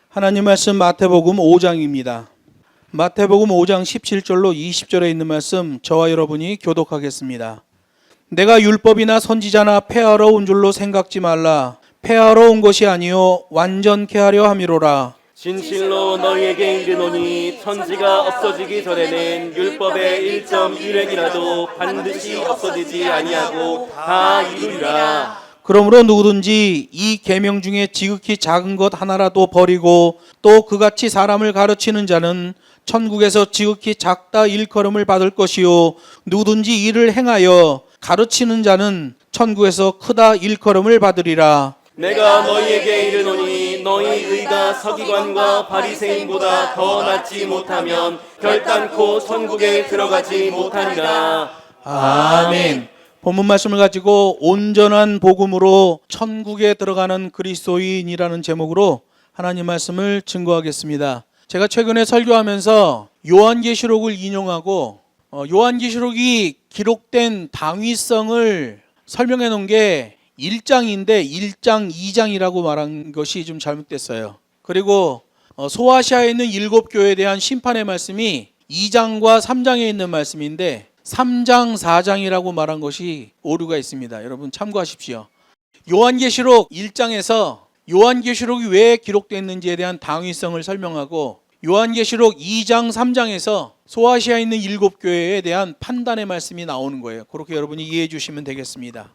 하나님 말씀 마태복음 5장입니다. 마태복음 5장 17절로 20절에 있는 말씀 저와 여러분이 교독하겠습니다. 내가 율법이나 선지자나 폐하러 온 줄로 생각지 말라. 폐하러 온 것이 아니요 완전케 하려 함이로라. 진실로 너희에게 이르노니 천지가 없어지기 전에는 율법의 1.1획이라도 반드시 없어지지 아니하고 다 이루리라. 그러므로 누구든지 이 계명 중에 지극히 작은 것 하나라도 버리고 또 그같이 사람을 가르치는 자는 천국에서 지극히 작다 일컬음을 받을 것이요 누구든지 이를 행하여 가르치는 자는 천국에서 크다 일컬음을 받으리라. 내가 너희에게 이르노니 너희 의가 서기관과 바리새인보다 더 낫지 못하면 결단코 천국에 들어가지 못하리라. 아멘. 본문 말씀을 가지고 온전한 복음으로 천국에 들어가는 그리스도인이라는 제목으로 하나님 말씀을 증거하겠습니다. 제가 최근에 설교하면서 요한계시록을 인용하고 요한계시록이 기록된 당위성을 설명해 놓은 게 1장인데 1장, 2장이라고 말한 것이 좀 잘못됐어요. 그리고 소아시아에 있는 7교회에 대한 심판의 말씀이 2장과 3장에 있는 말씀인데 3장, 4장이라고 말한 것이 오류가 있습니다. 여러분 참고하십시오. 요한계시록 1장에서 요한계시록이 왜 기록됐는지에 대한 당위성을 설명하고 요한계시록 2장, 3장에서 소아시아에 있는 7교회에 대한 판단의 말씀이 나오는 거예요. 그렇게 여러분이 이해해 주시면 되겠습니다.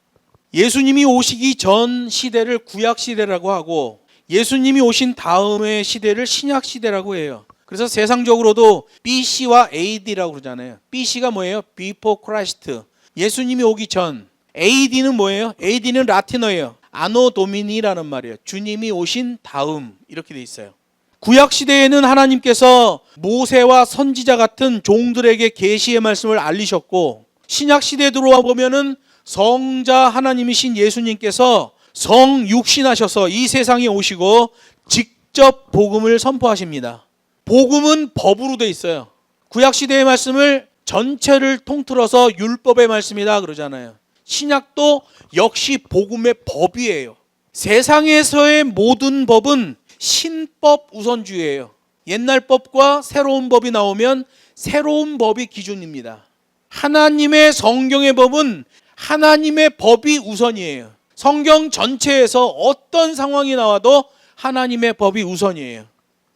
예수님이 오시기 전 시대를 구약시대라고 하고 예수님이 오신 다음의 시대를 신약시대라고 해요. 그래서 세상적으로도 BC와 AD라고 그러잖아요. BC가 뭐예요? Before Christ. 예수님이 오기 전. AD는 뭐예요? AD는 라틴어예요. 아노 도미니라는 말이에요. 주님이 오신 다음. 이렇게 돼 있어요. 구약시대에는 하나님께서 모세와 선지자 같은 종들에게 계시의 말씀을 알리셨고 신약시대에 들어와 보면은 성자 하나님이신 예수님께서 성육신하셔서 이 세상에 오시고 직접 복음을 선포하십니다. 복음은 법으로 돼 있어요. 구약시대의 말씀을 전체를 통틀어서 율법의 말씀이다 그러잖아요. 신약도 역시 복음의 법이에요. 세상에서의 모든 법은 신법 우선주의예요. 옛날 법과 새로운 법이 나오면 새로운 법이 기준입니다. 하나님의 성경의 법은 하나님의 법이 우선이에요. 성경 전체에서 어떤 상황이 나와도 하나님의 법이 우선이에요.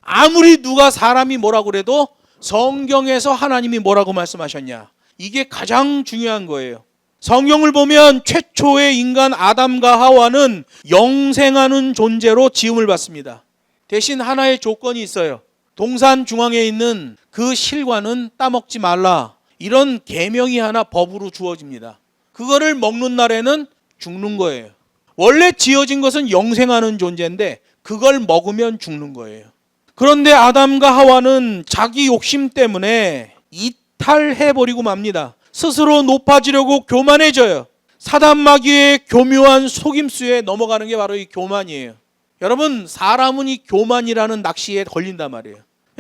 아무리 누가 사람이 뭐라고 그래도 성경에서 하나님이 뭐라고 말씀하셨냐. 이게 가장 중요한 거예요. 성경을 보면 최초의 인간 아담과 하와는 영생하는 존재로 지음을 받습니다. 대신 하나의 조건이 있어요. 동산 중앙에 있는 그 실과는 따먹지 말라. 이런 계명이 하나 법으로 주어집니다. 그거를 먹는 날에는 죽는 거예요. 원래 지어진 것은 영생하는 존재인데 그걸 먹으면 죽는 거예요. 그런데 아담과 하와는 자기 욕심 때문에 이탈해버리고 맙니다. 스스로 높아지려고 교만해져요. 사단 마귀의 교묘한 속임수에 넘어가는 게 바로 이 교만이에요. 여러분 사람은 이 교만이라는 낚시에 걸린단 말이에요.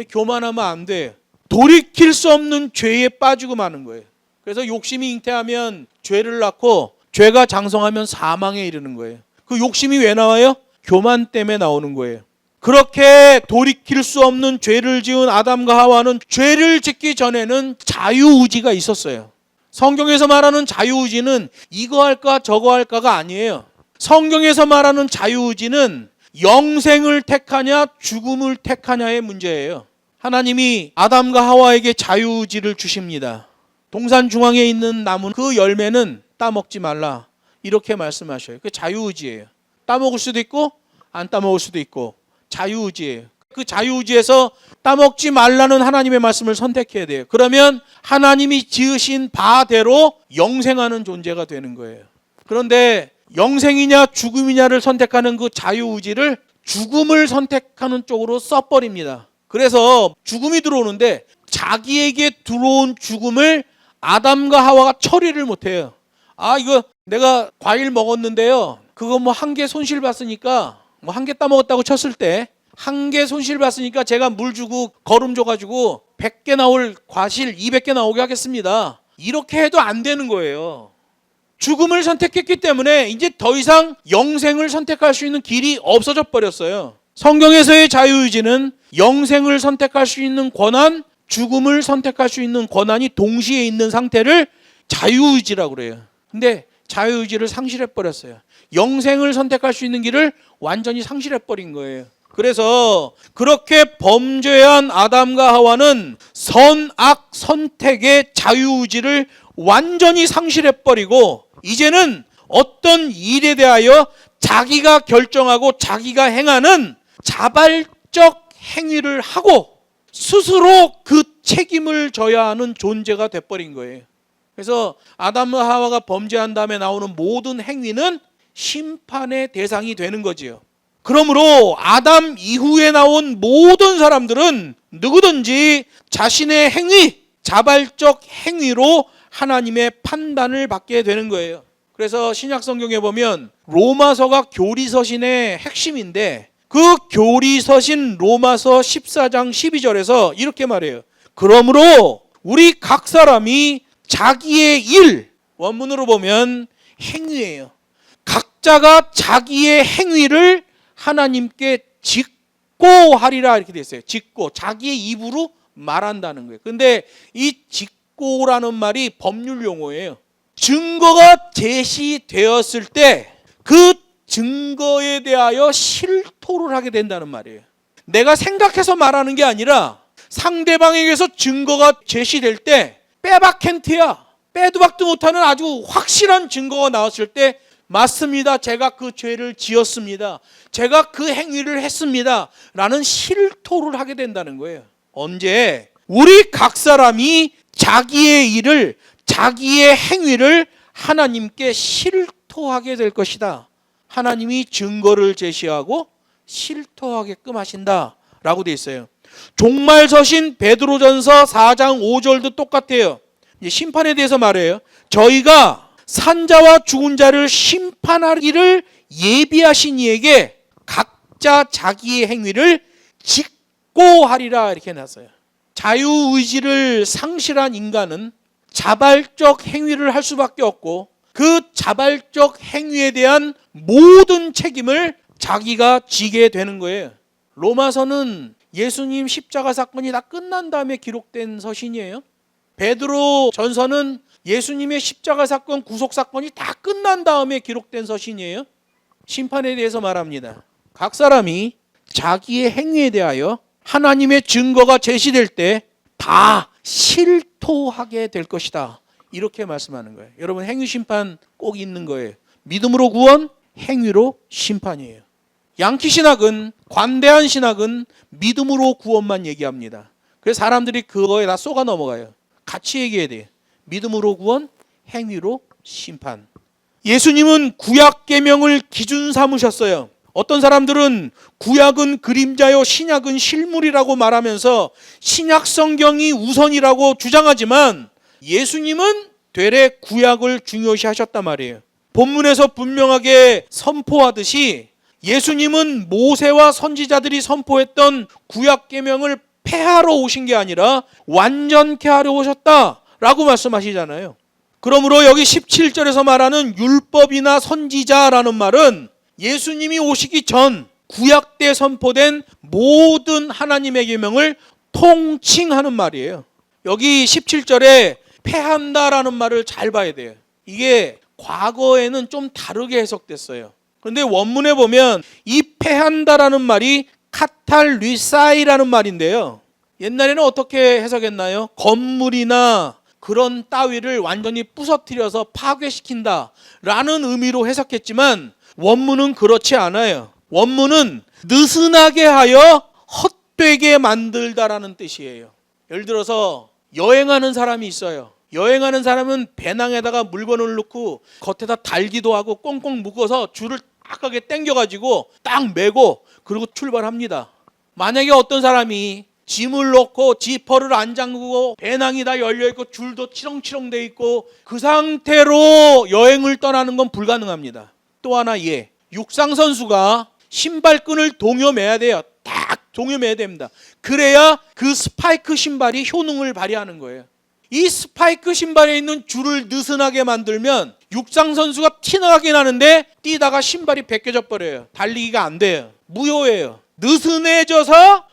교만하면 안 돼요. 돌이킬 수 없는 죄에 빠지고 마는 거예요. 그래서 욕심이 잉태하면 죄를 낳고 죄가 장성하면 사망에 이르는 거예요. 그 욕심이 왜 나와요? 교만 때문에 나오는 거예요. 그렇게 돌이킬 수 없는 죄를 지은 아담과 하와는 죄를 짓기 전에는 자유의지가 있었어요. 성경에서 말하는 자유의지는 이거 할까 저거 할까가 아니에요. 성경에서 말하는 자유의지는 영생을 택하냐 죽음을 택하냐의 문제예요. 하나님이 아담과 하와에게 자유의지를 주십니다. 동산 중앙에 있는 나무 그 열매는 따먹지 말라 이렇게 말씀하셔요. 그 자유의지예요. 따먹을 수도 있고 안 따먹을 수도 있고 자유의지예요. 그 자유의지에서 따먹지 말라는 하나님의 말씀을 선택해야 돼요. 그러면 하나님이 지으신 바대로 영생하는 존재가 되는 거예요. 그런데 영생이냐 죽음이냐를 선택하는 그 자유의지를 죽음을 선택하는 쪽으로 써버립니다. 그래서 죽음이 들어오는데 자기에게 들어온 죽음을 아담과 하와가 처리를 못해요. 이거 내가 과일 먹었는데요. 그거 뭐 한 개 손실 봤으니까 뭐 한 개 따먹었다고 쳤을 때 한 개 손실 봤으니까 제가 물 주고 거름 줘가지고 100개 나올 과실 200개 나오게 하겠습니다. 이렇게 해도 안 되는 거예요. 죽음을 선택했기 때문에 이제 더 이상 영생을 선택할 수 있는 길이 없어져 버렸어요. 성경에서의 자유의지는 영생을 선택할 수 있는 권한, 죽음을 선택할 수 있는 권한이 동시에 있는 상태를 자유의지라고 그래요. 근데 자유의지를 상실해버렸어요. 영생을 선택할 수 있는 길을 완전히 상실해버린 거예요. 그래서 그렇게 범죄한 아담과 하와는 선악 선택의 자유의지를 완전히 상실해버리고 이제는 어떤 일에 대하여 자기가 결정하고 자기가 행하는 자발적 행위를 하고 스스로 그 책임을 져야 하는 존재가 돼버린 거예요. 그래서 아담과 하와가 범죄한 다음에 나오는 모든 행위는 심판의 대상이 되는 거지요. 그러므로 아담 이후에 나온 모든 사람들은 누구든지 자신의 행위, 자발적 행위로 하나님의 판단을 받게 되는 거예요. 그래서 신약 성경에 보면 로마서가 교리서신의 핵심인데 그 교리서신 로마서 14장 12절에서 이렇게 말해요. 그러므로 우리 각 사람이 자기의 일, 원문으로 보면 행위예요. 각자가 자기의 행위를 하나님께 직고하리라 이렇게 돼 있어요. 직고, 자기의 입으로 말한다는 거예요. 근데 이 직고라는 말이 법률 용어예요. 증거가 제시되었을 때 그 증거에 대하여 실토를 하게 된다는 말이에요. 내가 생각해서 말하는 게 아니라 상대방에게서 증거가 제시될 때 빼박캔트야, 빼도 박도 못하는 아주 확실한 증거가 나왔을 때 맞습니다. 제가 그 죄를 지었습니다. 제가 그 행위를 했습니다. 라는 실토를 하게 된다는 거예요. 언제? 우리 각 사람이 자기의 일을, 자기의 행위를 하나님께 실토하게 될 것이다. 하나님이 증거를 제시하고 실토하게끔 하신다 라고 되어 있어요. 종말서신 베드로전서 4장 5절도 똑같아요. 이제 심판에 대해서 말해요. 저희가 산자와 죽은 자를 심판하기를 예비하신 이에게 각자 자기의 행위를 직고하리라 이렇게 해놨어요. 자유의지를 상실한 인간은 자발적 행위를 할 수밖에 없고 그 자발적 행위에 대한 모든 책임을 자기가 지게 되는 거예요. 로마서는 예수님 십자가 사건이 다 끝난 다음에 기록된 서신이에요. 베드로 전서는 예수님의 십자가 사건, 구속 사건이 다 끝난 다음에 기록된 서신이에요. 심판에 대해서 말합니다. 각 사람이 자기의 행위에 대하여 하나님의 증거가 제시될 때 다 실토하게 될 것이다. 이렇게 말씀하는 거예요. 여러분 행위 심판 꼭 있는 거예요. 믿음으로 구원, 행위로 심판이에요. 양키 신학은, 관대한 신학은 믿음으로 구원만 얘기합니다. 그래서 사람들이 그거에 다 쏘가 넘어가요. 같이 얘기해야 돼요. 믿음으로 구원, 행위로 심판. 예수님은 구약 계명을 기준 삼으셨어요. 어떤 사람들은 구약은 그림자요 신약은 실물이라고 말하면서 신약 성경이 우선이라고 주장하지만 예수님은 되레 구약을 중요시하셨단 말이에요. 본문에서 분명하게 선포하듯이 예수님은 모세와 선지자들이 선포했던 구약 계명을 폐하러 오신 게 아니라 완전케 하려 오셨다라고 말씀하시잖아요. 그러므로 여기 17절에서 말하는 율법이나 선지자라는 말은 예수님이 오시기 전 구약 때 선포된 모든 하나님의 계명을 통칭하는 말이에요. 여기 17절에 폐한다라는 말을 잘 봐야 돼요. 이게 과거에는 좀 다르게 해석됐어요. 그런데 원문에 보면 이 폐한다라는 말이 카탈리사이라는 말인데요. 옛날에는 어떻게 해석했나요? 건물이나 그런 따위를 완전히 부서뜨려서 파괴시킨다라는 의미로 해석했지만 원문은 그렇지 않아요. 원문은 느슨하게 하여 헛되게 만들다라는 뜻이에요. 예를 들어서 여행하는 사람이 있어요. 여행하는 사람은 배낭에다가 물건을 넣고 겉에다 달기도 하고 꽁꽁 묶어서 줄을 딱하게 당겨가지고 딱 메고 그리고 출발합니다. 만약에 어떤 사람이 짐을 넣고 지퍼를 안 잠그고 배낭이 다 열려있고 줄도 치렁치렁 돼 있고 그 상태로 여행을 떠나는 건 불가능합니다. 또 하나 육상 선수가 신발끈을 동여매야 돼요. 딱 동여매야 됩니다. 그래야 그 스파이크 신발이 효능을 발휘하는 거예요. 이 스파이크 신발에 있는 줄을 느슨하게 만들면 육상 선수가 티나게 나는데 뛰다가 신발이 벗겨져 버려요. 달리기가 안 돼요. 무효예요. 느슨해져서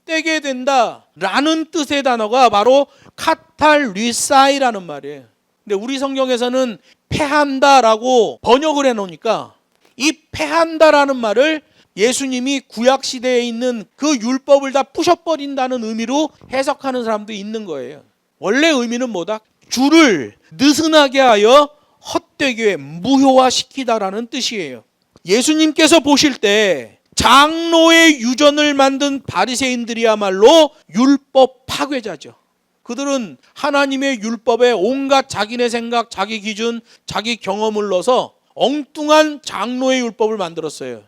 헛되게 된다라는 뜻의 단어가 바로 카탈리사이라는 말이에요. 근데 우리 성경에서는 패한다라고 번역을 해놓으니까 이 패한다라는 말을 예수님이 구약 시대에 있는 그 율법을 다 부셔버린다는 의미로 해석하는 사람도 있는 거예요. 원래 의미는 뭐다? 주를 느슨하게 하여 헛되게 무효화시키다라는 뜻이에요. 예수님께서 보실 때 장로의 유전을 만든 바리새인들이야말로 율법 파괴자죠. 그들은 하나님의 율법에 온갖 자기네 생각, 자기 기준, 자기 경험을 넣어서 엉뚱한 장로의 율법을 만들었어요.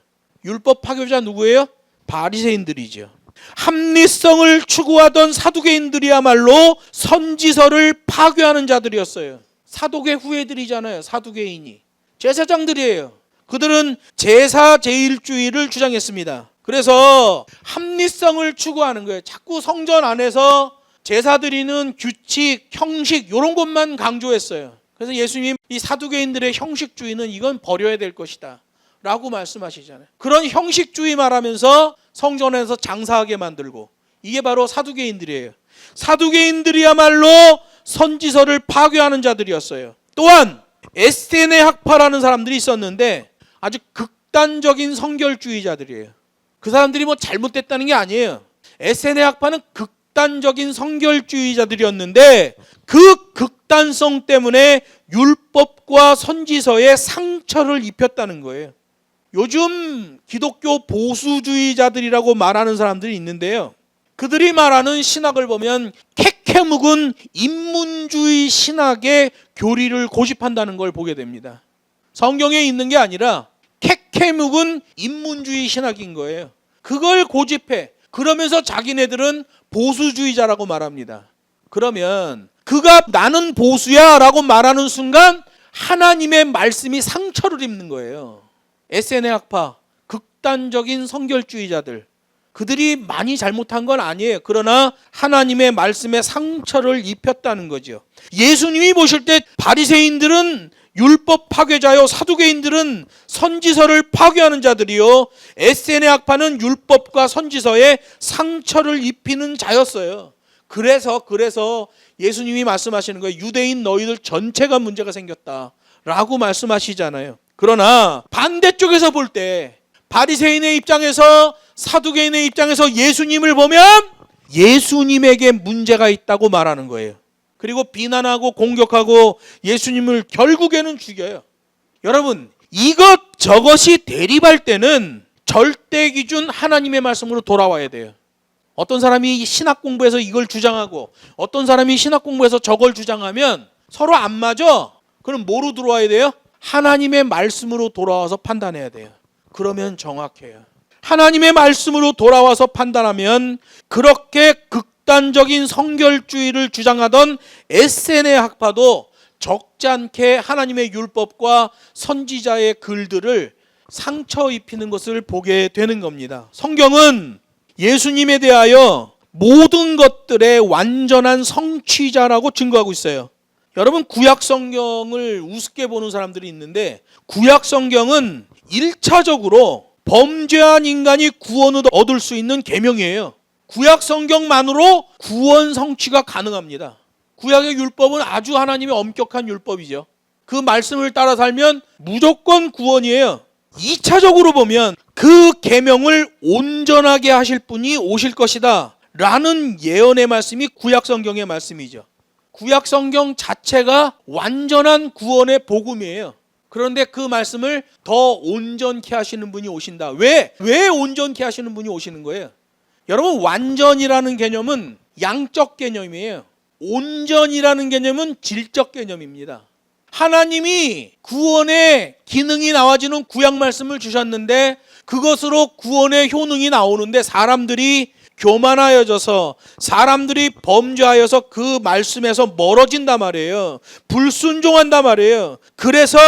율법 파괴자 누구예요? 바리새인들이죠. 합리성을 추구하던 사두개인들이야말로 선지서를 파괴하는 자들이었어요. 사도계 후예들이잖아요. 사두개인이 제사장들이에요. 그들은 제사제일주의를 주장했습니다. 그래서 합리성을 추구하는 거예요. 자꾸 성전 안에서 제사 드리는 규칙, 형식 이런 것만 강조했어요. 그래서 예수님 이 사두개인들의 형식주의는 이건 버려야 될 것이다 라고 말씀하시잖아요. 그런 형식주의 말하면서 성전에서 장사하게 만들고, 이게 바로 사두개인들이에요. 사두개인들이야말로 선지서를 파괴하는 자들이었어요. 또한 에스테네 학파라는 사람들이 있었는데 아주 극단적인 성결주의자들이에요. 그 사람들이 뭐 잘못됐다는 게 아니에요. 에스테네 학파는 극단적인 성결주의자들이었는데 그 극단성 때문에 율법과 선지서에 상처를 입혔다는 거예요. 요즘 기독교 보수주의자들이라고 말하는 사람들이 있는데요. 그들이 말하는 신학을 보면 캐캐묵은 인문주의 신학의 교리를 고집한다는 걸 보게 됩니다. 성경에 있는 게 아니라 캐캐묵은 인문주의 신학인 거예요. 그걸 고집해. 그러면서 자기네들은 보수주의자라고 말합니다. 그러면 그가 나는 보수야 라고 말하는 순간 하나님의 말씀이 상처를 입는 거예요. 에스에네 학파, 극단적인 성결주의자들, 그들이 많이 잘못한 건 아니에요. 그러나 하나님의 말씀에 상처를 입혔다는 거죠. 예수님이 보실 때 바리새인들은 율법 파괴자요, 사두개인들은 선지서를 파괴하는 자들이요, 에스에네 학파는 율법과 선지서에 상처를 입히는 자였어요. 그래서 예수님이 말씀하시는 거예요. 유대인 너희들 전체가 문제가 생겼다라고 말씀하시잖아요. 그러나 반대쪽에서 볼 때 바리새인의 입장에서, 사두개인의 입장에서 예수님을 보면 예수님에게 문제가 있다고 말하는 거예요. 그리고 비난하고 공격하고 예수님을 결국에는 죽여요. 여러분, 이것저것이 대립할 때는 절대 기준 하나님의 말씀으로 돌아와야 돼요. 어떤 사람이 신학 공부해서 이걸 주장하고 어떤 사람이 신학 공부해서 저걸 주장하면 서로 안 맞아. 그럼 뭐로 들어와야 돼요? 하나님의 말씀으로 돌아와서 판단해야 돼요. 그러면 정확해요. 하나님의 말씀으로 돌아와서 판단하면 그렇게 극단적인 성결주의를 주장하던 에스에네 학파도 적지 않게 하나님의 율법과 선지자의 글들을 상처 입히는 것을 보게 되는 겁니다. 성경은 예수님에 대하여 모든 것들의 완전한 성취자라고 증거하고 있어요. 여러분, 구약 성경을 우습게 보는 사람들이 있는데 구약 성경은 1차적으로 범죄한 인간이 구원을 얻을 수 있는 계명이에요. 구약 성경만으로 구원 성취가 가능합니다. 구약의 율법은 아주 하나님의 엄격한 율법이죠. 그 말씀을 따라 살면 무조건 구원이에요. 2차적으로 보면 그 계명을 온전하게 하실 분이 오실 것이다 라는 예언의 말씀이 구약 성경의 말씀이죠. 구약 성경 자체가 완전한 구원의 복음이에요. 그런데 그 말씀을 더 온전케 하시는 분이 오신다. 왜 온전케 하시는 분이 오시는 거예요? 여러분, 완전이라는 개념은 양적 개념이에요. 온전이라는 개념은 질적 개념입니다. 하나님이 구원의 기능이 나와지는 구약 말씀을 주셨는데 그것으로 구원의 효능이 나오는데 사람들이 교만하여져서, 사람들이 범죄하여서 그 말씀에서 멀어진단 말이에요. 불순종한단 말이에요. 그래서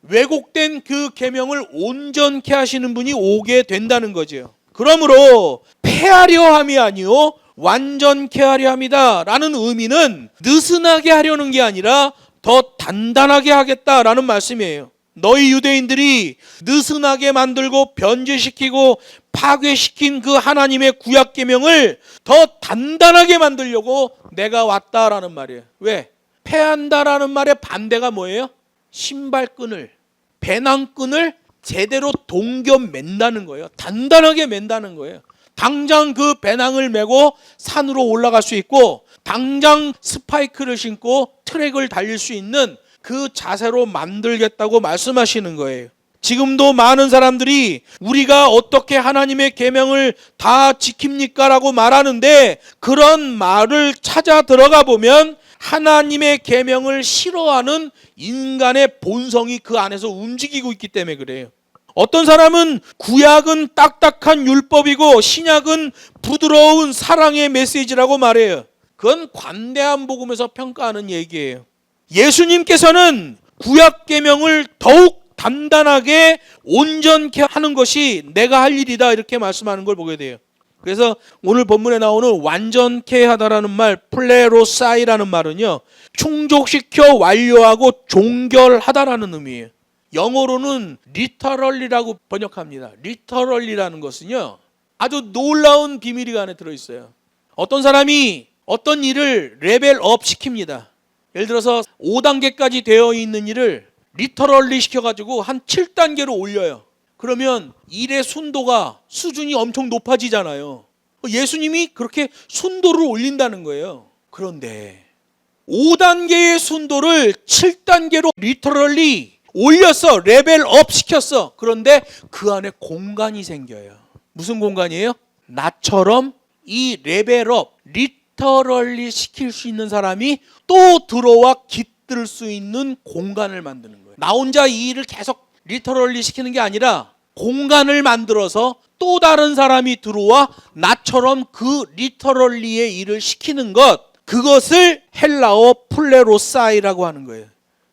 왜곡된 그 계명을 온전케 하시는 분이 오게 된다는 거죠. 그러므로 폐하려 함이 아니요 완전케 하려 함이다 라는 의미는 느슨하게 하려는 게 아니라 더 단단하게 하겠다라는 말씀이에요. 너희 유대인들이 느슨하게 만들고 변질시키고 파괴시킨 그 하나님의 구약 계명을 더 단단하게 만들려고 내가 왔다라는 말이에요. 왜? 패한다라는 말의 반대가 뭐예요? 신발끈을, 배낭끈을 제대로 동겨 맨다는 거예요. 단단하게 맨다는 거예요. 당장 그 배낭을 메고 산으로 올라갈 수 있고, 당장 스파이크를 신고 트랙을 달릴 수 있는 그 자세로 만들겠다고 말씀하시는 거예요. 지금도 많은 사람들이 우리가 어떻게 하나님의 계명을 다 지킵니까? 라고 말하는데, 그런 말을 찾아 들어가 보면 하나님의 계명을 싫어하는 인간의 본성이 그 안에서 움직이고 있기 때문에 그래요. 어떤 사람은 구약은 딱딱한 율법이고 신약은 부드러운 사랑의 메시지라고 말해요. 그건 관대한 복음에서 평가하는 얘기예요. 예수님께서는 구약 계명을 더욱 단단하게 온전케 하는 것이 내가 할 일이다, 이렇게 말씀하는 걸 보게 돼요. 그래서 오늘 본문에 나오는 완전케 하다라는 말, 플레로사이라는 말은요, 충족시켜 완료하고 종결하다라는 의미예요. 영어로는 literally라고 번역합니다. literally라는 것은요, 아주 놀라운 비밀이 그 안에 들어있어요. 어떤 사람이 어떤 일을 레벨업 시킵니다. 예를 들어서 5단계까지 되어 있는 일을 리터럴리 시켜가지고 한 7단계로 올려요. 그러면 일의 순도가, 수준이 엄청 높아지잖아요. 예수님이 그렇게 순도를 올린다는 거예요. 그런데 5단계의 순도를 7단계로 리터럴리 올렸어. 레벨업 시켰어. 그런데 그 안에 공간이 생겨요. 무슨 공간이에요? 나처럼 이 레벨업, 리터럴리 시킬 수 있는 사람이 또 들어와 깃들 수 있는 공간을 만드는 거예요. 나 혼자 이 일을 계속 리터럴리 시키는 게 아니라 공간을 만들어서 또 다른 사람이 들어와 나처럼 그 리터럴리의 일을 시키는 것, 그것을 헬라어 플레로사이라고 하는 거예요.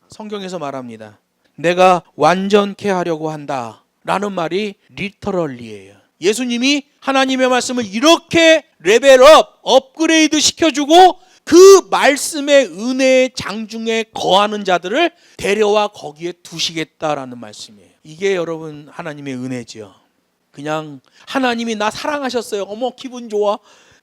성경에서 말합니다. 내가 완전케 하려고 한다 라는 말이 리터럴리예요. 예수님이 하나님의 말씀을 이렇게 레벨업, 업그레이드 시켜주고 그 말씀의 은혜의 장중에 거하는 자들을 데려와 거기에 두시겠다라는 말씀이에요. 이게 여러분 하나님의 은혜지요. 그냥 하나님이 나 사랑하셨어요, 어머 기분 좋아,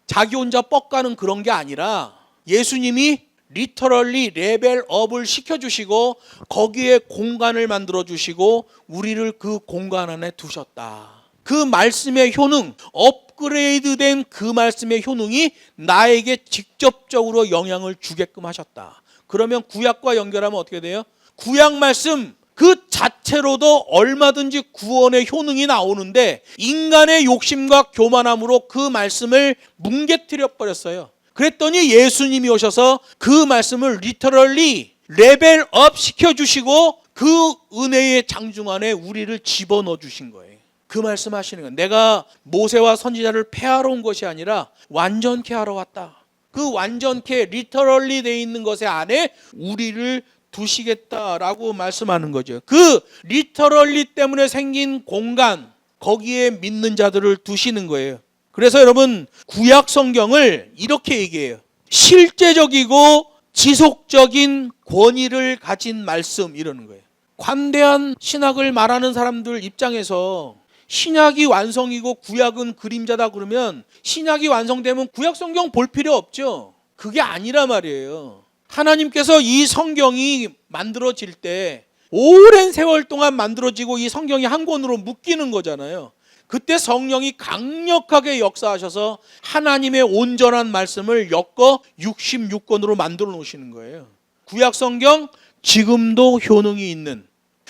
자기 혼자 뻑가는 그런 게 아니라 예수님이 리터럴리 레벨업을 시켜주시고 거기에 공간을 만들어주시고 우리를 그 공간 안에 두셨다. 그 말씀의 효능, 업그레이드된 그 말씀의 효능이 나에게 직접적으로 영향을 주게끔 하셨다. 그러면 구약과 연결하면 어떻게 돼요? 구약 말씀 그 자체로도 얼마든지 구원의 효능이 나오는데 인간의 욕심과 교만함으로 그 말씀을 뭉개뜨려 버렸어요. 그랬더니 예수님이 오셔서 그 말씀을 리터럴리 레벨업 시켜주시고 그 은혜의 장중 안에 우리를 집어넣어 주신 거예요. 그 말씀 하시는 거예요. 내가 모세와 선지자를 폐하러 온 것이 아니라 완전케 하러 왔다. 그 완전케 리터럴리 되어 있는 것에 안에 우리를 두시겠다라고 말씀하는 거죠. 그 리터럴리 때문에 생긴 공간, 거기에 믿는 자들을 두시는 거예요. 그래서 여러분 구약 성경을 이렇게 얘기해요. 실제적이고 지속적인 권위를 가진 말씀, 이러는 거예요. 관대한 신학을 말하는 사람들 입장에서 신약이 완성이고 구약은 그림자다 그러면 신약이 완성되면 구약 성경 볼 필요 없죠. 그게 아니라 말이에요. 하나님께서 이 성경이 만들어질 때 오랜 세월 동안 만들어지고 이 성경이 한 권으로 묶이는 거잖아요. 그때 성령이 강력하게 역사하셔서 하나님의 온전한 말씀을 엮어 66권으로 만들어 놓으시는 거예요. 구약 성경 지금도 효능이 있는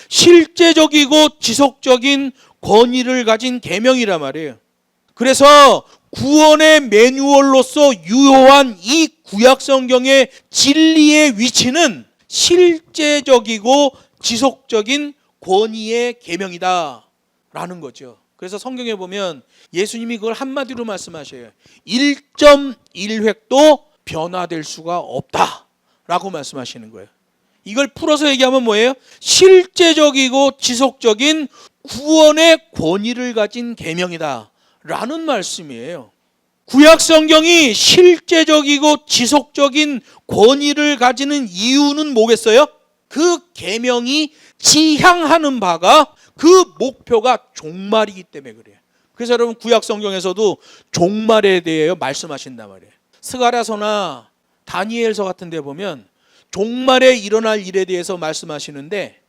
실제적이고 지속적인 권위를 가진 계명이란 말이에요. 그래서 구원의 매뉴얼로서 유효한 이 구약 성경의 진리의 위치는 실제적이고 지속적인 권위의 계명이다 라는 거죠. 그래서 성경에 보면 예수님이 그걸 한마디로 말씀하셔요. 1.1획도 변화될 수가 없다 라고 말씀하시는 거예요. 이걸 풀어서 얘기하면 뭐예요? 실제적이고 지속적인 구원의 권위를 가진 계명이다 라는 말씀이에요. 구약 성경이 실제적이고 지속적인 권위를 가지는 이유는 뭐겠어요? 그 계명이 지향하는 바가, 그 목표가 종말이기 때문에 그래요. 그래서 여러분 구약 성경에서도 종말에 대해 말씀하신단 말이에요. 스가랴서나 다니엘서 같은 데 보면 종말에 일어날 일에 대해서 말씀하시는데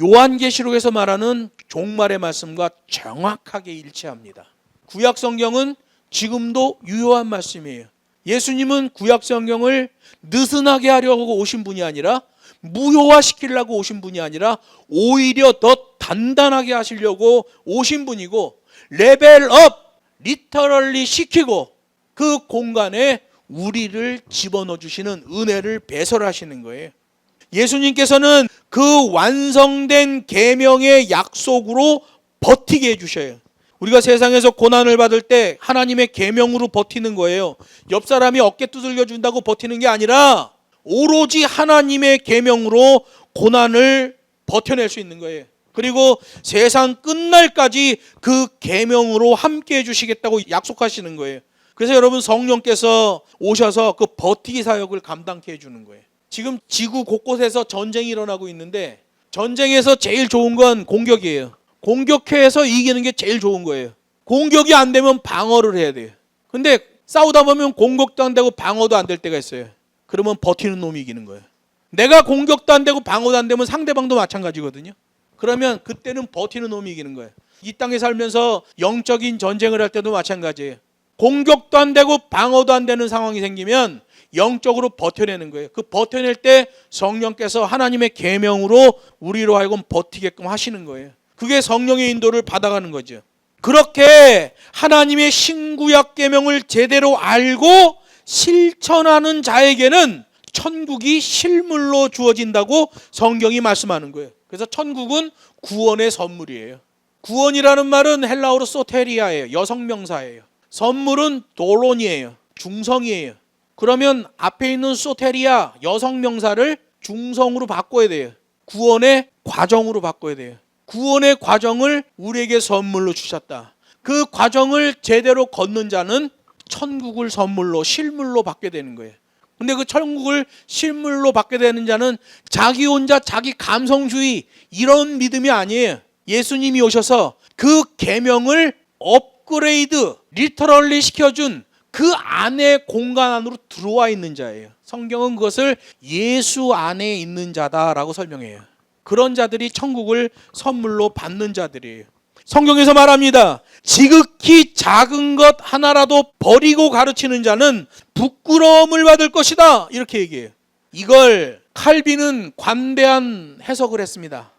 요한계시록에서 말하는 종말의 말씀과 정확하게 일치합니다. 구약 성경은 지금도 유효한 말씀이에요. 예수님은 구약 성경을 느슨하게 하려고 오신 분이 아니라 무효화시키려고 오신 분이 아니라 오히려 더 단단하게 하시려고 오신 분이고 레벨업, 리터럴리 시키고 그 공간에 우리를 집어넣어 주시는 은혜를 배설하시는 거예요. 예수님께서는 그 완성된 계명의 약속으로 버티게 해주셔요. 우리가 세상에서 고난을 받을 때 하나님의 계명으로 버티는 거예요. 옆 사람이 어깨 두들겨 준다고 버티는 게 아니라 오로지 하나님의 계명으로 고난을 버텨낼 수 있는 거예요. 그리고 세상 끝날까지 그 계명으로 함께 해주시겠다고 약속하시는 거예요. 그래서 여러분 성령께서 오셔서 그 버티기 사역을 감당케 해주는 거예요. 지금 지구 곳곳에서 전쟁이 일어나고 있는데 전쟁에서 제일 좋은 건 공격이에요. 공격해서 이기는 게 제일 좋은 거예요. 공격이 안 되면 방어를 해야 돼요. 근데 싸우다 보면 공격도 안 되고 방어도 안 될 때가 있어요. 그러면 버티는 놈이 이기는 거예요. 내가 공격도 안 되고 방어도 안 되면 상대방도 마찬가지거든요. 그러면 그때는 버티는 놈이 이기는 거예요. 이 땅에 살면서 영적인 전쟁을 할 때도 마찬가지예요. 공격도 안 되고 방어도 안 되는 상황이 생기면 영적으로 버텨내는 거예요. 그 버텨낼 때 성령께서 하나님의 계명으로 우리로 하여금 버티게끔 하시는 거예요. 그게 성령의 인도를 받아가는 거죠. 그렇게 하나님의 신구약 계명을 제대로 알고 실천하는 자에게는 천국이 실물로 주어진다고 성경이 말씀하는 거예요. 그래서 천국은 구원의 선물이에요. 구원이라는 말은 헬라어로 소테리아예요. 여성 명사예요. 선물은 도론이에요. 중성이에요. 그러면 앞에 있는 소테리아 여성 명사를 중성으로 바꿔야 돼요. 구원의 과정으로 바꿔야 돼요. 구원의 과정을 우리에게 선물로 주셨다. 그 과정을 제대로 걷는 자는 천국을 선물로 실물로 받게 되는 거예요. 근데 그 천국을 실물로 받게 되는 자는 자기 혼자 자기 감성주의 이런 믿음이 아니에요. 예수님이 오셔서 그 계명을 업그레이드 리터럴리 시켜준 그 안에 공간 안으로 들어와 있는 자예요. 성경은 그것을 예수 안에 있는 자다라고 설명해요. 그런 자들이 천국을 선물로 받는 자들이에요. 성경에서 말합니다. 지극히 작은 것 하나라도 버리고 가르치는 자는 부끄러움을 받을 것이다. 이렇게 얘기해요. 이걸 칼빈은 관대한 해석을 했습니다.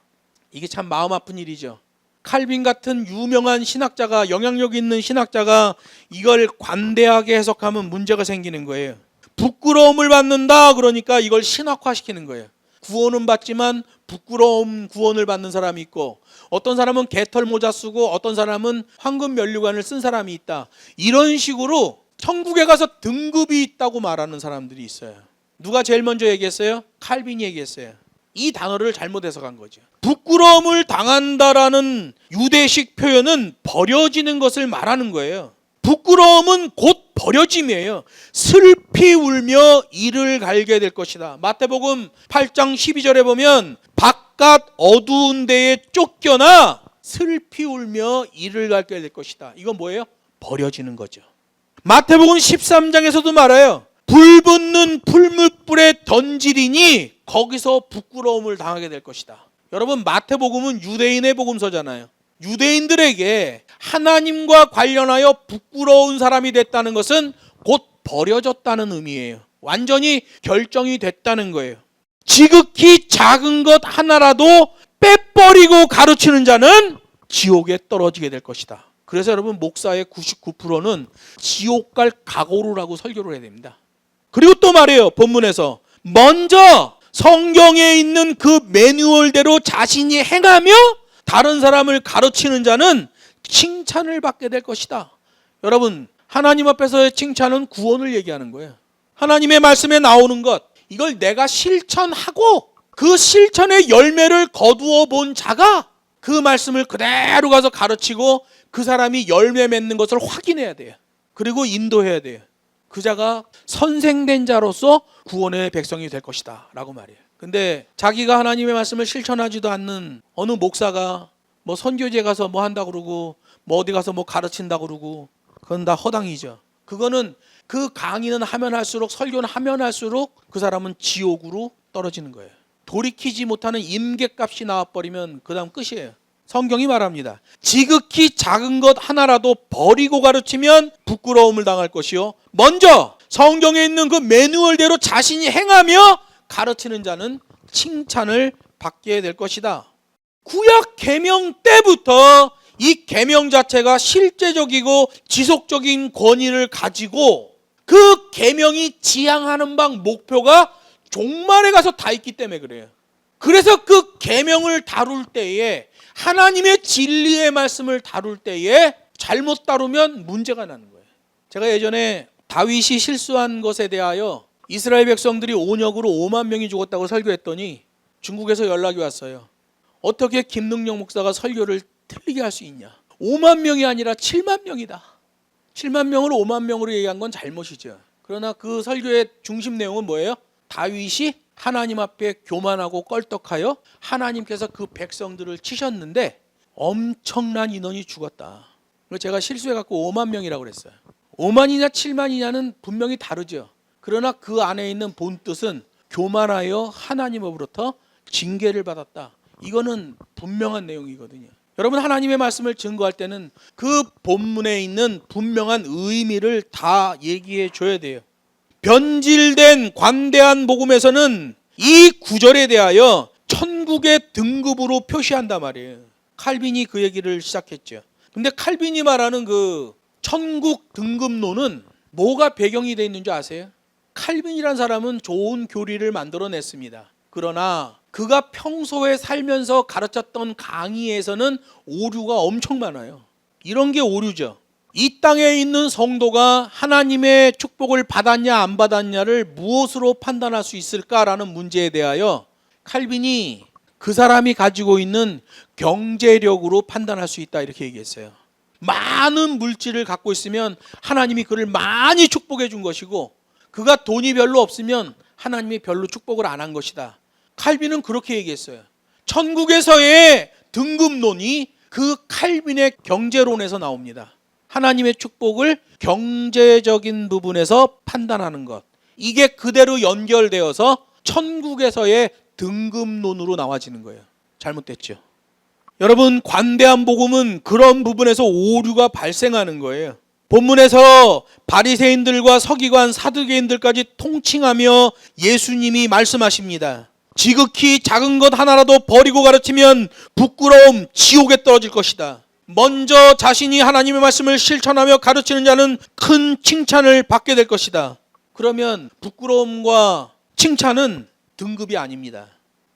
이게 참 마음 아픈 일이죠. 칼빈 같은 유명한 신학자가, 영향력 있는 신학자가 이걸 관대하게 해석하면 문제가 생기는 거예요. 부끄러움을 받는다 그러니까 이걸 신학화시키는 거예요. 구원은 받지만 부끄러움 구원을 받는 사람이 있고, 어떤 사람은 개털 모자 쓰고 어떤 사람은 황금 면류관을 쓴 사람이 있다. 이런 식으로 천국에 가서 등급이 있다고 말하는 사람들이 있어요. 누가 제일 먼저 얘기했어요? 칼빈이 얘기했어요. 이 단어를 잘못 해석한 거죠. 부끄러움을 당한다라는 유대식 표현은 버려지는 것을 말하는 거예요. 부끄러움은 곧 버려짐이에요. 슬피 울며 이를 갈게 될 것이다. 마태복음 8장 12절에 보면 바깥 어두운 데에 쫓겨나 슬피 울며 이를 갈게 될 것이다. 이건 뭐예요? 버려지는 거죠. 마태복음 13장에서도 말해요. 불 붙는 풀무불에 던지리니 거기서 부끄러움을 당하게 될 것이다. 여러분, 마태복음은 유대인의 복음서잖아요. 유대인들에게 하나님과 관련하여 부끄러운 사람이 됐다는 것은 곧 버려졌다는 의미예요. 완전히 결정이 됐다는 거예요. 지극히 작은 것 하나라도 빼버리고 가르치는 자는 지옥에 떨어지게 될 것이다. 그래서 여러분, 목사의 99%는 지옥 갈 각오를 하고 설교를 해야 됩니다. 그리고 또 말해요. 본문에서 먼저 성경에 있는 그 매뉴얼대로 자신이 행하며 다른 사람을 가르치는 자는 칭찬을 받게 될 것이다. 여러분, 하나님 앞에서의 칭찬은 구원을 얘기하는 거예요. 하나님의 말씀에 나오는 것, 이걸 내가 실천하고 그 실천의 열매를 거두어 본 자가 그 말씀을 그대로 가서 가르치고 그 사람이 열매 맺는 것을 확인해야 돼요. 그리고 인도해야 돼요. 그 자가 선생된 자로서 구원의 백성이 될 것이다 라고 말해요. 근데 자기가 하나님의 말씀을 실천하지도 않는 어느 목사가 뭐 선교제 가서 뭐 한다 그러고 뭐 어디 가서 뭐 가르친다 그러고 그건 다 허당이죠. 그거는 그 강의는 하면 할수록 설교는 하면 할수록 그 사람은 지옥으로 떨어지는 거예요. 돌이키지 못하는 임계값이 나와버리면 그 다음 끝이에요. 성경이 말합니다. 지극히 작은 것 하나라도 버리고 가르치면 부끄러움을 당할 것이요, 먼저 성경에 있는 그 매뉴얼대로 자신이 행하며 가르치는 자는 칭찬을 받게 될 것이다. 구약 계명 때부터 이 계명 자체가 실제적이고 지속적인 권위를 가지고 그 계명이 지향하는 방 목표가 종말에 가서 다 있기 때문에 그래요. 그래서 그 계명을 다룰 때에, 하나님의 진리의 말씀을 다룰 때에 잘못 다루면 문제가 나는 거예요. 제가 예전에 다윗이 실수한 것에 대하여 이스라엘 백성들이 온역으로 5만 명이 죽었다고 설교했더니 중국에서 연락이 왔어요. 어떻게 김능영 목사가 설교를 틀리게 할 수 있냐. 5만 명이 아니라 7만 명이다. 7만 명을 5만 명으로 얘기한 건 잘못이죠. 그러나 그 설교의 중심 내용은 뭐예요? 다윗이 하나님 앞에 교만하고 껄떡하여 하나님께서 그 백성들을 치셨는데 엄청난 인원이 죽었다. 그래서 제가 실수해갖고 5만 명이라고 그랬어요. 5만이냐 7만이냐는 분명히 다르죠. 그러나 그 안에 있는 본뜻은 교만하여 하나님으로부터 징계를 받았다. 이거는 분명한 내용이거든요. 여러분, 하나님의 말씀을 증거할 때는 그 본문에 있는 분명한 의미를 다 얘기해 줘야 돼요. 변질된 관대한 복음에서는 이 구절에 대하여 천국의 등급으로 표시한단 말이에요. 칼빈이 그 얘기를 시작했죠. 근데 칼빈이 말하는 그 천국 등급론은 뭐가 배경이 되어 있는 줄 아세요? 칼빈이란 사람은 좋은 교리를 만들어냈습니다. 그러나 그가 평소에 살면서 가르쳤던 강의에서는 오류가 엄청 많아요. 이런 게 오류죠. 이 땅에 있는 성도가 하나님의 축복을 받았냐 안 받았냐를 무엇으로 판단할 수 있을까라는 문제에 대하여 칼빈이 그 사람이 가지고 있는 경제력으로 판단할 수 있다, 이렇게 얘기했어요. 많은 물질을 갖고 있으면 하나님이 그를 많이 축복해 준 것이고, 그가 돈이 별로 없으면 하나님이 별로 축복을 안 한 것이다. 칼빈은 그렇게 얘기했어요. 천국에서의 등급론이 그 칼빈의 경제론에서 나옵니다. 하나님의 축복을 경제적인 부분에서 판단하는 것, 이게 그대로 연결되어서 천국에서의 등급론으로 나와지는 거예요. 잘못됐죠. 여러분, 관대한 복음은 그런 부분에서 오류가 발생하는 거예요. 본문에서 바리새인들과 서기관, 사두개인들까지 통칭하며 예수님이 말씀하십니다. 지극히 작은 것 하나라도 버리고 가르치면 부끄러움, 지옥에 떨어질 것이다. 먼저 자신이 하나님의 말씀을 실천하며 가르치는 자는 큰 칭찬을 받게 될 것이다. 그러면 부끄러움과 칭찬은 등급이 아닙니다.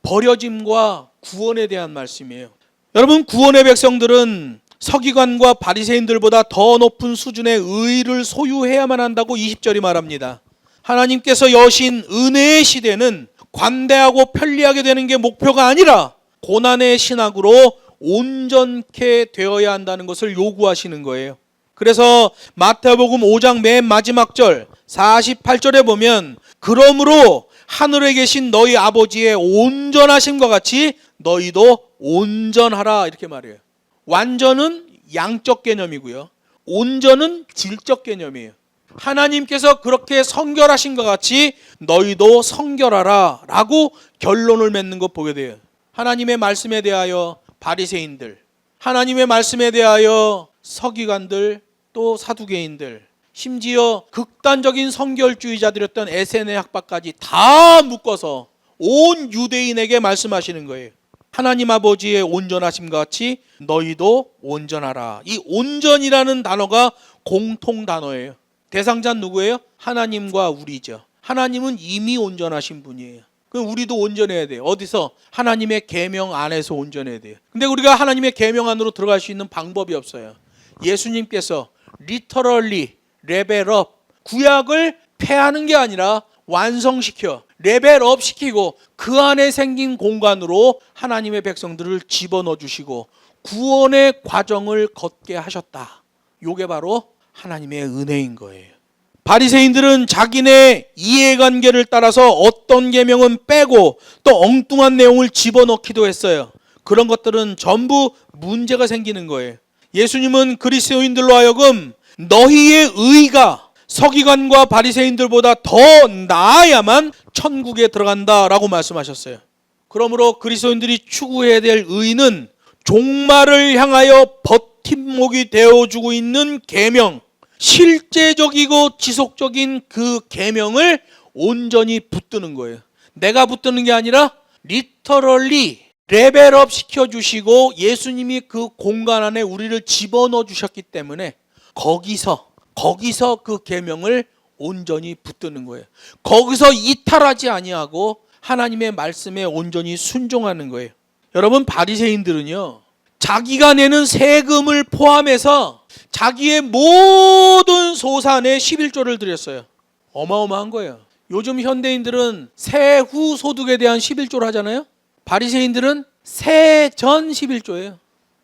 버려짐과 구원에 대한 말씀이에요. 여러분, 구원의 백성들은 서기관과 바리새인들보다 더 높은 수준의 의를 소유해야만 한다고 20절이 말합니다. 하나님께서 여신 은혜의 시대는 관대하고 편리하게 되는 게 목표가 아니라 고난의 신학으로 온전케 되어야 한다는 것을 요구하시는 거예요. 그래서 마태복음 5장 맨 마지막 절 48절에 보면, 그러므로 하늘에 계신 너희 아버지의 온전하심과 같이 너희도 온전하라, 이렇게 말해요. 완전은 양적 개념이고요, 온전은 질적 개념이에요. 하나님께서 그렇게 성결하신 것 같이 너희도 성결하라 라고 결론을 맺는 것 보게 돼요. 하나님의 말씀에 대하여 바리새인들, 하나님의 말씀에 대하여 서기관들, 또 사두개인들, 심지어 극단적인 성결주의자들이었던 에세네 학파까지 다 묶어서 온 유대인에게 말씀하시는 거예요. 하나님 아버지의 온전하심과 같이 너희도 온전하라. 이 온전이라는 단어가 공통 단어예요. 대상자는 누구예요? 하나님과 우리죠. 하나님은 이미 온전하신 분이에요. 그럼 우리도 온전해야 돼요. 어디서? 하나님의 계명 안에서 온전해야 돼요. 근데 우리가 하나님의 계명 안으로 들어갈 수 있는 방법이 없어요. 예수님께서 literally 레벨업, 구약을 폐하는 게 아니라 완성시켜 레벨업 시키고 그 안에 생긴 공간으로 하나님의 백성들을 집어넣어 주시고 구원의 과정을 걷게 하셨다. 이게 바로 하나님의 은혜인 거예요. 바리새인들은 자기네 이해관계를 따라서 어떤 계명은 빼고 또 엉뚱한 내용을 집어넣기도 했어요. 그런 것들은 전부 문제가 생기는 거예요. 예수님은 그리스도인들로 하여금 너희의 의가 서기관과 바리새인들보다 더 나아야만 천국에 들어간다라고 말씀하셨어요. 그러므로 그리스도인들이 추구해야 될 의는 종말을 향하여 버팀목이 되어주고 있는 계명, 실제적이고 지속적인 그 계명을 온전히 붙드는 거예요. 내가 붙드는 게 아니라 리터럴리 레벨업 시켜주시고 예수님이 그 공간 안에 우리를 집어넣어 주셨기 때문에 거기서 그 계명을 온전히 붙드는 거예요. 거기서 이탈하지 아니하고 하나님의 말씀에 온전히 순종하는 거예요. 여러분, 바리새인들은요, 자기가 내는 세금을 포함해서 자기의 모든 소산에 11조를 드렸어요. 어마어마한 거예요. 요즘 현대인들은 세후 소득에 대한 11조를 하잖아요. 바리새인들은 세전 11조예요.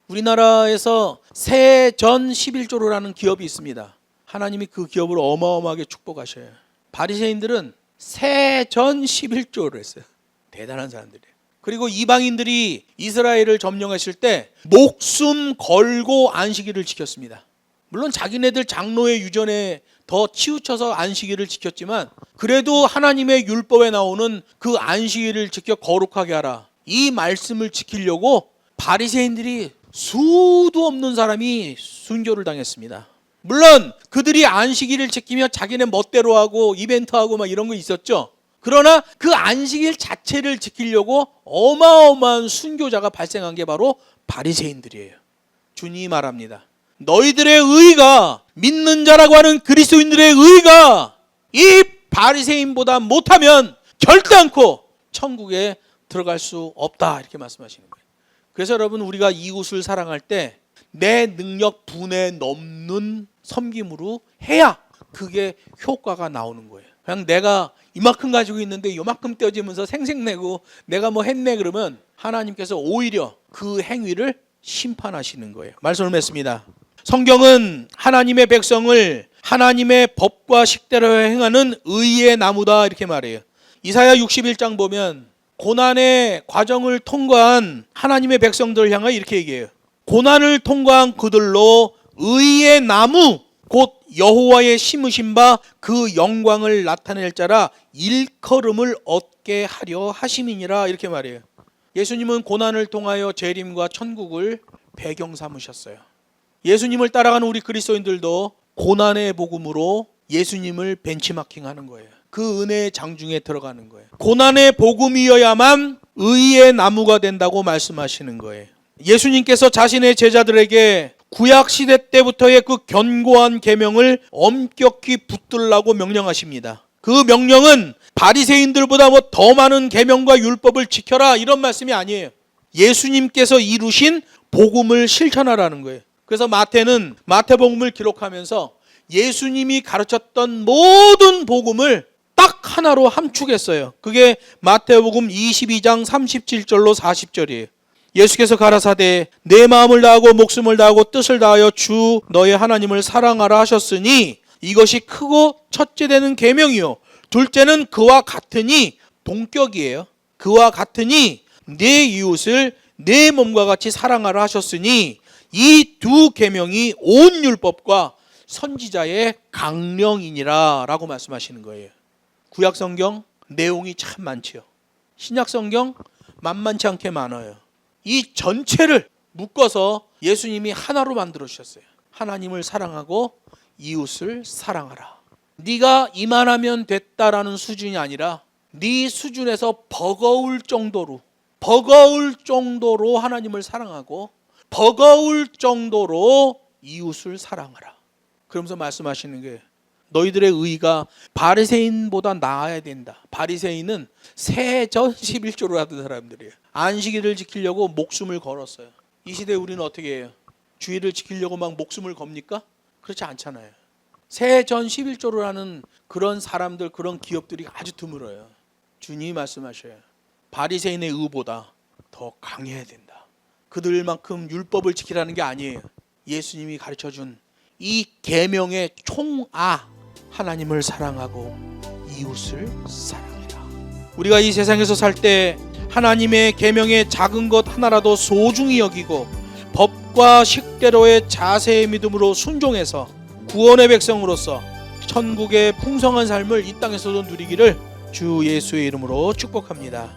우리나라에서 세전 11조를 하는 기업이 있습니다. 하나님이 그 기업을 어마어마하게 축복하셔요. 바리새인들은 세전 11조를 했어요. 대단한 사람들이에요. 그리고 이방인들이 이스라엘을 점령했을 때 목숨 걸고 안식일을 지켰습니다. 물론 자기네들 장로의 유전에 더 치우쳐서 안식일을 지켰지만 그래도 하나님의 율법에 나오는 그 안식일을 지켜 거룩하게 하라, 이 말씀을 지키려고 바리새인들이 수도 없는 사람이 순교를 당했습니다. 물론 그들이 안식일을 지키며 자기네 멋대로 하고 이벤트하고 막 이런 거 있었죠. 그러나 그 안식일 자체를 지키려고 어마어마한 순교자가 발생한 게 바로 바리새인들이에요. 주님이 말합니다. 너희들의 의가, 믿는 자라고 하는 그리스도인들의 의가 이 바리새인보다 못하면 결단코 천국에 들어갈 수 없다, 이렇게 말씀하시는 거예요. 그래서 여러분, 우리가 이웃을 사랑할 때 내 능력 분에 넘는 섬김으로 해야 그게 효과가 나오는 거예요. 그냥 내가 이만큼 가지고 있는데 요만큼 떼어지면서 생색내고 내가 뭐 했네 그러면 하나님께서 오히려 그 행위를 심판하시는 거예요. 말씀을 맺습니다. 성경은 하나님의 백성을 하나님의 법과 식대로 행하는 의의 나무다, 이렇게 말해요. 이사야 61장 보면 고난의 과정을 통과한 하나님의 백성들을 향하여 이렇게 얘기해요. 고난을 통과한 그들로 의의 나무 곧 여호와의 심으신 바 그 영광을 나타낼 자라 일컬음을 얻게 하려 하심이니라, 이렇게 말해요. 예수님은 고난을 통하여 재림과 천국을 배경 삼으셨어요. 예수님을 따라가는 우리 그리스도인들도 고난의 복음으로 예수님을 벤치마킹하는 거예요. 그 은혜의 장중에 들어가는 거예요. 고난의 복음이어야만 의의 나무가 된다고 말씀하시는 거예요. 예수님께서 자신의 제자들에게 구약 시대 때부터의 그 견고한 계명을 엄격히 붙들라고 명령하십니다. 그 명령은 바리새인들보다 뭐 더 많은 계명과 율법을 지켜라, 이런 말씀이 아니에요. 예수님께서 이루신 복음을 실천하라는 거예요. 그래서 마태는 마태복음을 기록하면서 예수님이 가르쳤던 모든 복음을 딱 하나로 함축했어요. 그게 마태복음 22장 37절로 40절이에요. 예수께서 가라사대 내 마음을 다하고 목숨을 다하고 뜻을 다하여 주 너의 하나님을 사랑하라 하셨으니 이것이 크고 첫째 되는 계명이요 둘째는 그와 같으니, 동격이에요. 그와 같으니 내 이웃을 내 몸과 같이 사랑하라 하셨으니 이 두 계명이 온 율법과 선지자의 강령이니라 라고 말씀하시는 거예요. 구약 성경 내용이 참 많지요. 신약 성경 만만치 않게 많아요. 이 전체를 묶어서 예수님이 하나로 만들어 주셨어요. 하나님을 사랑하고 이웃을 사랑하라. 네가 이만하면 됐다라는 수준이 아니라 네 수준에서 버거울 정도로 하나님을 사랑하고 버거울 정도로 이웃을 사랑하라. 그러면서 말씀하시는 게 너희들의 의가 바리새인보다 나아야 된다. 바리새인은 세전 11조를 하던 사람들이에요. 안식일을 지키려고 목숨을 걸었어요. 이 시대에 우리는 어떻게 해요? 주일을 지키려고 막 목숨을 겁니까? 그렇지 않잖아요. 세전 11조를 하는 그런 사람들, 그런 기업들이 아주 드물어요. 주님이 말씀하셔요. 바리새인의 의보다 더 강해야 된다. 그들만큼 율법을 지키라는 게 아니에요. 예수님이 가르쳐준 이 계명의 총아, 하나님을 사랑하고 이웃을 사랑해라. 우리가 이 세상에서 살 때 하나님의 계명의 작은 것 하나라도 소중히 여기고 법과 식대로의 자세의 믿음으로 순종해서 구원의 백성으로서 천국의 풍성한 삶을 이 땅에서도 누리기를 주 예수의 이름으로 축복합니다.